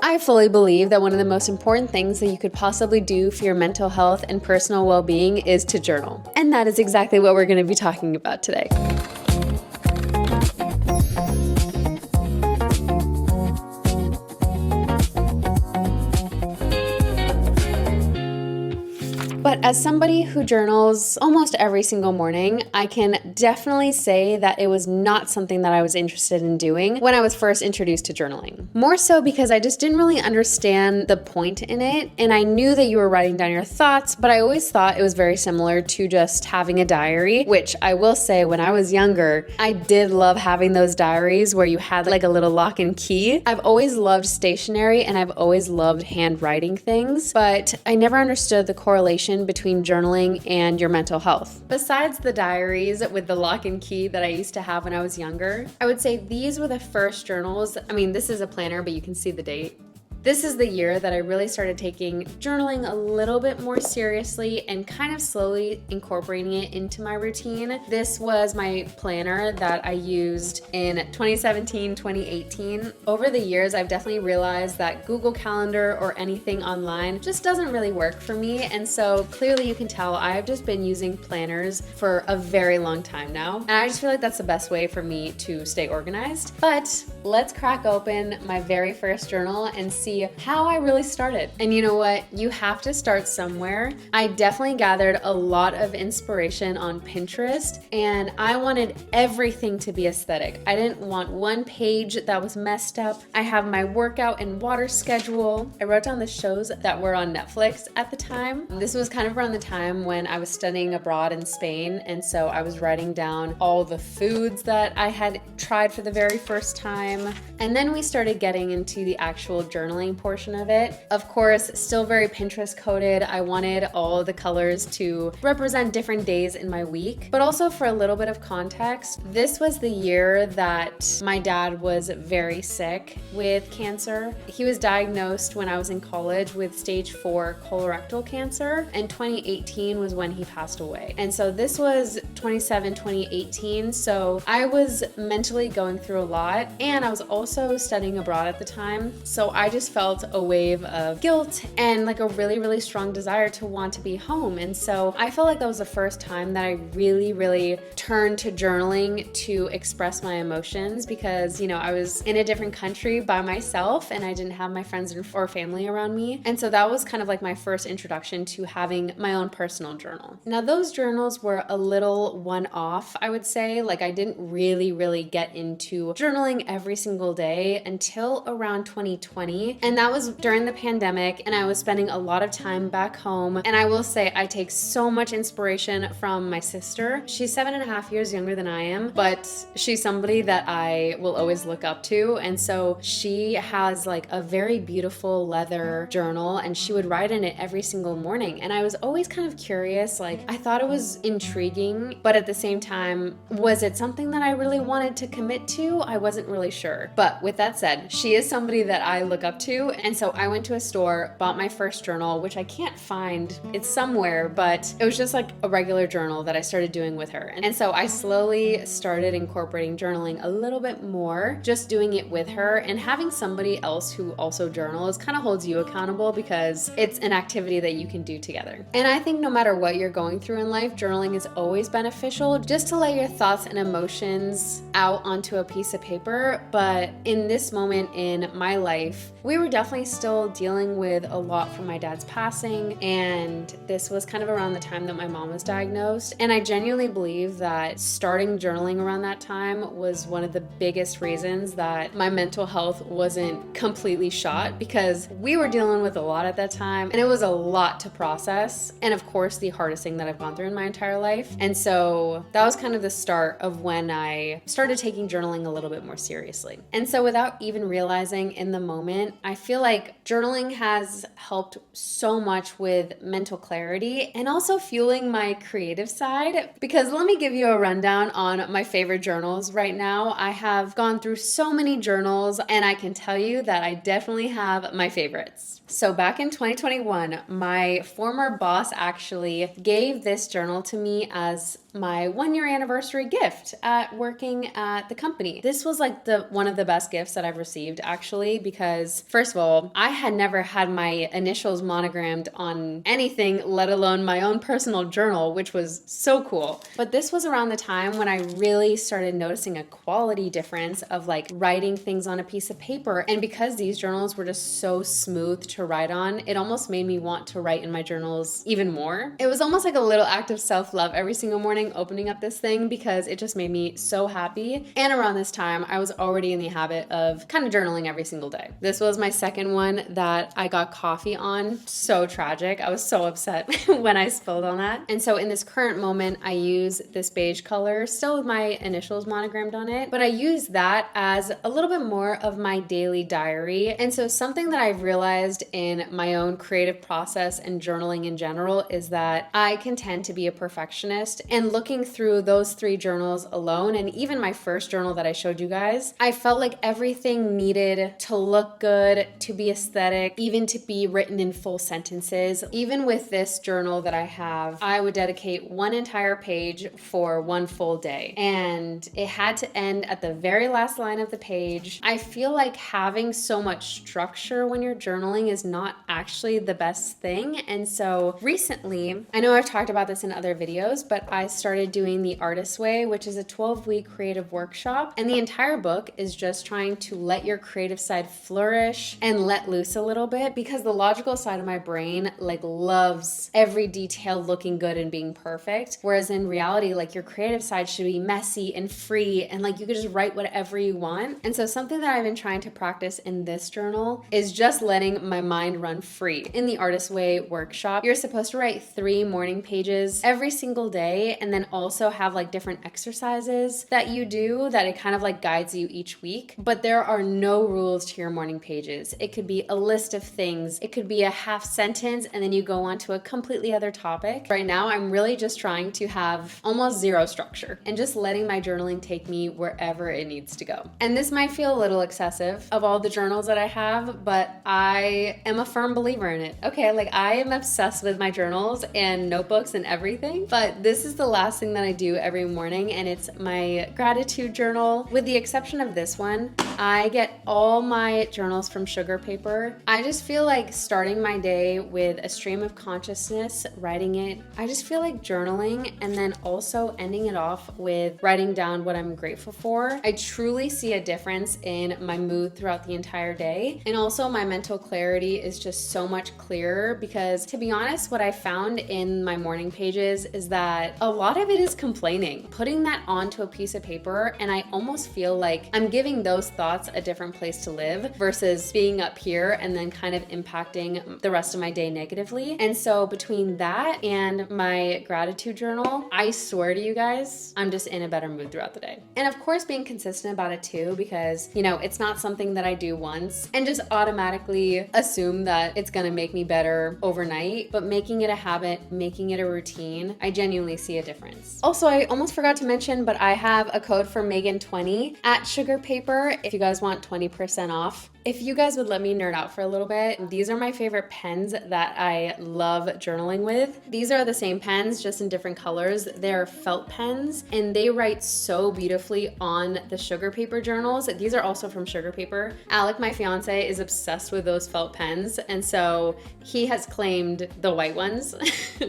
I fully believe that one of the most important things that you could possibly do for your mental health and personal well-being is to journal. And that is exactly what we're going to be talking about today. But as somebody who journals almost every single morning, I can definitely say that it was not something that I was interested in doing when I was first introduced to journaling. More so because I just didn't really understand the point in it, and I knew that you were writing down your thoughts, but I always thought it was very similar to just having a diary, which I will say when I was younger, I did love having those diaries where you had like a little lock and key. I've always loved stationery and I've always loved handwriting things, but I never understood the correlation between journaling and your mental health. Besides the diaries with the lock and key that I used to have when I was younger, I would say these were the first journals. I mean, this is a planner, but you can see the date. This is the year that I really started taking journaling a little bit more seriously and kind of slowly incorporating it into my routine. This was my planner that I used in 2017, 2018. Over the years, I've definitely realized that Google Calendar or anything online just doesn't really work for me. And so clearly you can tell I've just been using planners for a very long time now. And I just feel like that's the best way for me to stay organized. But let's crack open my very first journal and see how I really started. And you know what? You have to start somewhere. I definitely gathered a lot of inspiration on Pinterest, and I wanted everything to be aesthetic. I didn't want one page that was messed up. I have my workout and water schedule. I wrote down the shows that were on Netflix at the time. This was kind of around the time when I was studying abroad in Spain, and so I was writing down all the foods that I had tried for the very first time. And then we started getting into the actual journaling portion of it. Of course, still very Pinterest coded. I wanted all the colors to represent different days in my week, but also for a little bit of context, this was the year that my dad was very sick with cancer. He was diagnosed when I was in college with stage 4 colorectal cancer, and 2018 was when he passed away. And so this was 2018. So I was mentally going through a lot, and I was also studying abroad at the time. So I just felt a wave of guilt and like a really, really strong desire to want to be home. And so I felt like that was the first time that I really turned to journaling to express my emotions because, you know, I was in a different country by myself and I didn't have my friends or family around me. And so that was kind of like my first introduction to having my own personal journal. Now, those journals were a little one-off, I would say. Like I didn't really get into journaling every single day until around 2020. And that was during the pandemic, and I was spending a lot of time back home. And I will say I take so much inspiration from my sister. She's 7.5 years younger than I am, but she's somebody that I will always look up to. And so she has like a very beautiful leather journal, and she would write in it every single morning. And I was always kind of curious, like I thought it was intriguing, but at the same time, was it something that I really wanted to commit to? I wasn't really sure. But with that said, she is somebody that I look up to. And so I went to a store, bought my first journal, which I can't find. It's somewhere, but it was just like a regular journal that I started doing with her. And so I slowly started incorporating journaling a little bit more, just doing it with her, and having somebody else who also journals kind of holds you accountable because it's an activity that you can do together. And I think no matter what you're going through in life, journaling is always beneficial just to let your thoughts and emotions out onto a piece of paper. But in this moment in my life, we were definitely still dealing with a lot from my dad's passing, and this was kind of around the time that my mom was diagnosed. And I genuinely believe that starting journaling around that time was one of the biggest reasons that my mental health wasn't completely shot, because we were dealing with a lot at that time, and it was a lot to process, and of course the hardest thing that I've gone through in my entire life. And so that was kind of the start of when I started taking journaling a little bit more seriously. And so without even realizing in the moment, I feel like journaling has helped so much with mental clarity and also fueling my creative side. Because let me give you a rundown on my favorite journals right now. I have gone through so many journals, and I can tell you that I definitely have my favorites. So back in 2021, my former boss actually gave this journal to me as my 1-year anniversary gift at working at the company. This was like one of the best gifts that I've received, actually, because first of all, I had never had my initials monogrammed on anything, let alone my own personal journal, which was so cool. But this was around the time when I really started noticing a quality difference of like writing things on a piece of paper. And because these journals were just so smooth to write on, it almost made me want to write in my journals even more. It was almost like a little act of self-love every single morning opening up this thing because it just made me so happy. And around this time, I was already in the habit of kind of journaling every single day. This was my second one that I got coffee on. So tragic. I was so upset when I spilled on that. And so in this current moment, I use this beige color, still with my initials monogrammed on it, but I use that as a little bit more of my daily diary. And so something that I've realized in my own creative process and journaling in general is that I can tend to be a perfectionist. And looking through those 3 journals alone, and even my first journal that I showed you guys, I felt like everything needed to look good, to be aesthetic, even to be written in full sentences. Even with this journal that I have, I would dedicate one entire page for one full day. And it had to end at the very last line of the page. I feel like having so much structure when you're journaling is not actually the best thing. And so recently, I know I've talked about this in other videos, but I started doing the Artist's Way, which is a 12-week creative workshop. And the entire book is just trying to let your creative side flourish and let loose a little bit, because the logical side of my brain like loves every detail looking good and being perfect. Whereas in reality, like your creative side should be messy and free and like you could just write whatever you want. And so something that I've been trying to practice in this journal is just letting my mind run free. In the Artist's Way workshop, you're supposed to write 3 morning pages every single day, and then also have like different exercises that you do that it kind of like guides you each week. But there are no rules to your morning pages. It could be a list of things. It could be a half sentence and then you go on to a completely other topic. Right now, I'm really just trying to have almost zero structure and just letting my journaling take me wherever it needs to go. And this might feel a little excessive of all the journals that I have, but I am a firm believer in it. Okay, like I am obsessed with my journals and notebooks and everything, but this is the last thing that I do every morning, and it's my gratitude journal. With the exception of this one, I get all my journals from sugar paper. I just feel like starting my day with a stream of consciousness, writing it. I just feel like journaling and then also ending it off with writing down what I'm grateful for. I truly see a difference in my mood throughout the entire day. And also my mental clarity is just so much clearer, because to be honest, what I found in my morning pages is that a lot of it is complaining. Putting that onto a piece of paper, and I almost feel like I'm giving those thoughts a different place to live versus being up here and then kind of impacting the rest of my day negatively. And so between that and my gratitude journal, I swear to you guys, I'm just in a better mood throughout the day. And of course, being consistent about it too, because you know, it's not something that I do once and just automatically assume that it's gonna make me better overnight, but making it a habit, making it a routine, I genuinely see a difference. Also, I almost forgot to mention, but I have a code for Megan20 at Sugar Paper if you guys want 20% off. If you guys would let me nerd out for a little bit, these are my favorite pens that I love journaling with. These are the same pens, just in different colors. They're felt pens, and they write so beautifully on the sugar paper journals. These are also from Sugar Paper. Alec, my fiance, is obsessed with those felt pens, and so he has claimed the white ones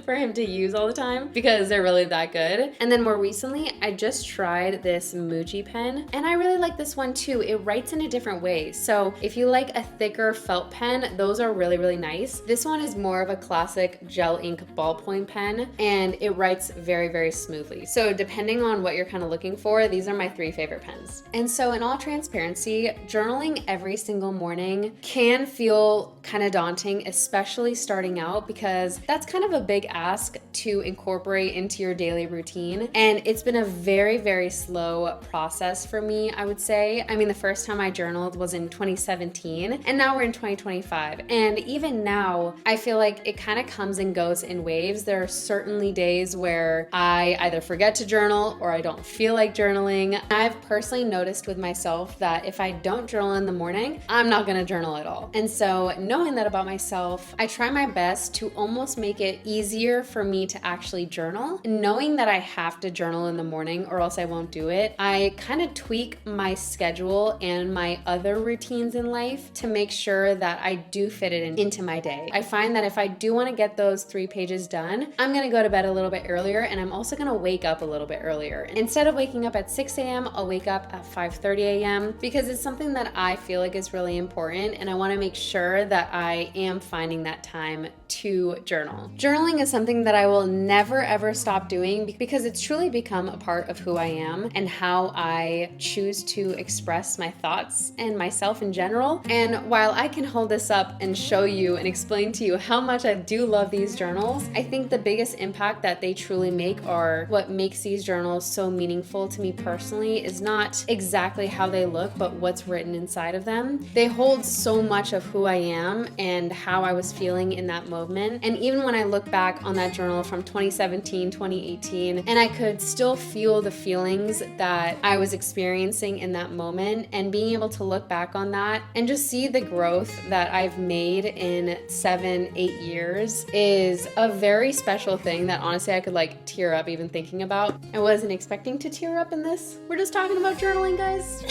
for him to use all the time because they're really that good. And then more recently, I just tried this Muji pen, and I really like this one too. It writes in a different way. So if you like a thicker felt pen, those are really, really nice. This one is more of a classic gel ink ballpoint pen, and it writes very, very smoothly. So depending on what you're kind of looking for, these are my 3 favorite pens. And so in all transparency, journaling every single morning can feel kind of daunting, especially starting out, because that's kind of a big ask to incorporate into your daily routine. And it's been a very, very slow process for me, I would say. I mean, the first time I journaled was in 2017. 2017, and now we're in 2025. And even now, I feel like it kind of comes and goes in waves. There are certainly days where I either forget to journal or I don't feel like journaling. I've personally noticed with myself that if I don't journal in the morning, I'm not gonna journal at all. And so knowing that about myself, I try my best to almost make it easier for me to actually journal. Knowing that I have to journal in the morning or else I won't do it, I kind of tweak my schedule and my other routines in life to make sure that I do fit it into my day. I find that if I do want to get those 3 pages done, I'm gonna go to bed a little bit earlier, and I'm also gonna wake up a little bit earlier. Instead of waking up at 6 a.m., I'll wake up at 5:30 a.m. because it's something that I feel like is really important, and I want to make sure that I am finding that time to journal. Journaling is something that I will never ever stop doing because it's truly become a part of who I am and how I choose to express my thoughts and myself in general. And while I can hold this up and show you and explain to you how much I do love these journals, I think the biggest impact that they truly make, or what makes these journals so meaningful to me personally, is not exactly how they look, but what's written inside of them. They hold so much of who I am and how I was feeling in that moment. And even when I look back on that journal from 2017, 2018, and I could still feel the feelings that I was experiencing in that moment, and being able to look back on that and just see the growth that I've made in 7, 8 years is a very special thing that honestly I could like tear up even thinking about. I wasn't expecting to tear up in this. We're just talking about journaling, guys.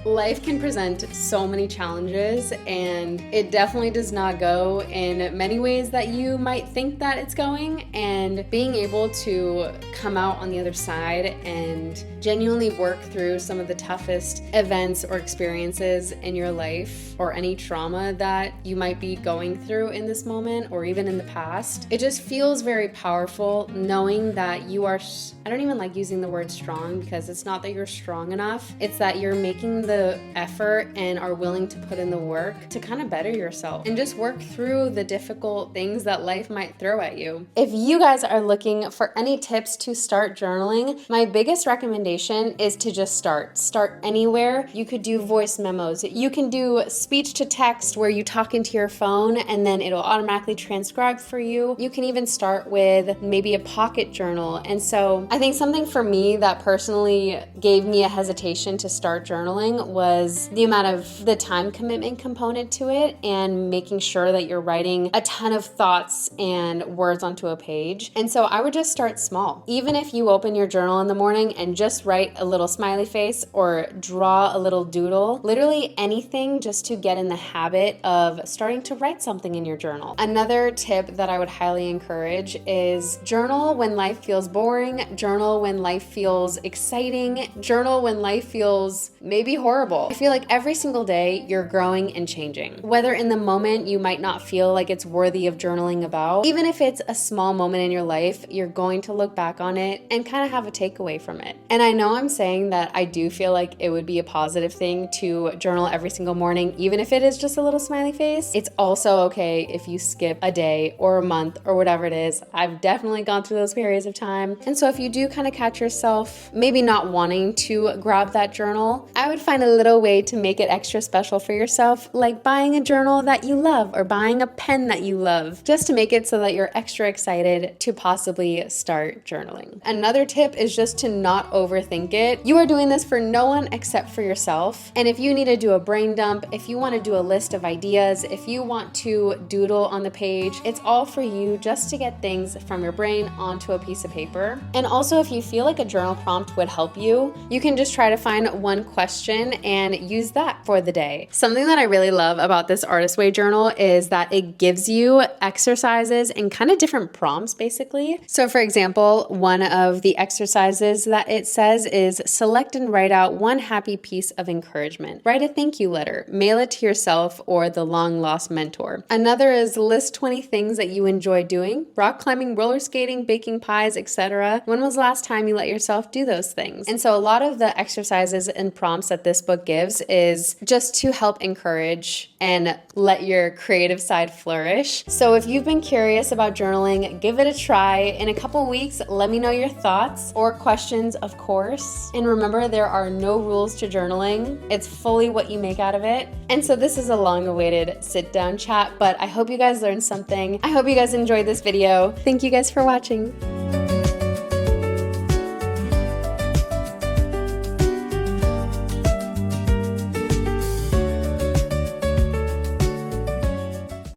Life can present so many challenges, and it definitely does not go in many ways that you might think that it's going, and being able to come out on the other side and genuinely work through some of the toughest events or experiences in your life, or any trauma that you might be going through in this moment or even in the past. It just feels very powerful knowing that you are, I don't even like using the word strong because it's not that you're strong enough, it's that you're making the effort and are willing to put in the work to kind of better yourself and just work through the difficult things that life might throw at you. If you guys are looking for any tips to start journaling, my biggest recommendation is to just start anywhere. You could do voice memos, you can do speech to text where you talk into your phone and then it'll automatically transcribe for you. You can even start with maybe a pocket journal. And so I think something for me that personally gave me a hesitation to start journaling was the amount of the time commitment component to it, and making sure that you're writing a ton of thoughts and words onto a page. And so I would just start small. Even if you open your journal in the morning and just write a little smiley face or draw a little doodle, literally anything just to get in the habit of starting to write something in your journal. Another tip that I would highly encourage is journal when life feels boring, journal when life feels exciting, journal when life feels maybe horrible. I feel like every single day you're growing and changing. Whether in the moment you might not feel like it's worthy of journaling about, even if it's a small moment in your life, you're going to look back on it and kind of have a takeaway from it. And I know I'm saying that I do feel like it would be a positive thing to journal every single morning, even if it is just a little smiley face. It's also okay if you skip a day or a month or whatever it is. I've definitely gone through those periods of time. And so if you do kind of catch yourself maybe not wanting to grab that journal, I would find a little way to make it extra special for yourself, like buying a journal that you love or buying a pen that you love, just to make it so that you're extra excited to possibly start journaling. Another tip is just to not overthink it. You are doing this for no one except for yourself. And if you need to do a brain dump, if you want to do a list of ideas, if you want to doodle on the page, it's all for you, just to get things from your brain onto a piece of paper. And also, if you feel like a journal prompt would help you, you can just try to find one question and use that for the day. Something that I really love about this Artist Way journal is that it gives you exercises and kind of different prompts, basically. So for example, one of the exercises that it says is select and write out one happy piece of encouragement. Write a thank you letter, mail it to yourself or the long lost mentor. Another is list 20 things that you enjoy doing: rock climbing, roller skating, baking pies, etc. When was the last time you let yourself do those things? And so a lot of the exercises and prompts that this book gives is just to help encourage and let your creative side flourish. So if you've been curious about journaling, give it a try. In a couple weeks, let me know your thoughts or questions, of course. And remember, there are no rules to journaling. It's fully what you make out out of it. And so this is a long-awaited sit-down chat, but I hope you guys learned something. I hope you guys enjoyed this video. Thank you guys for watching.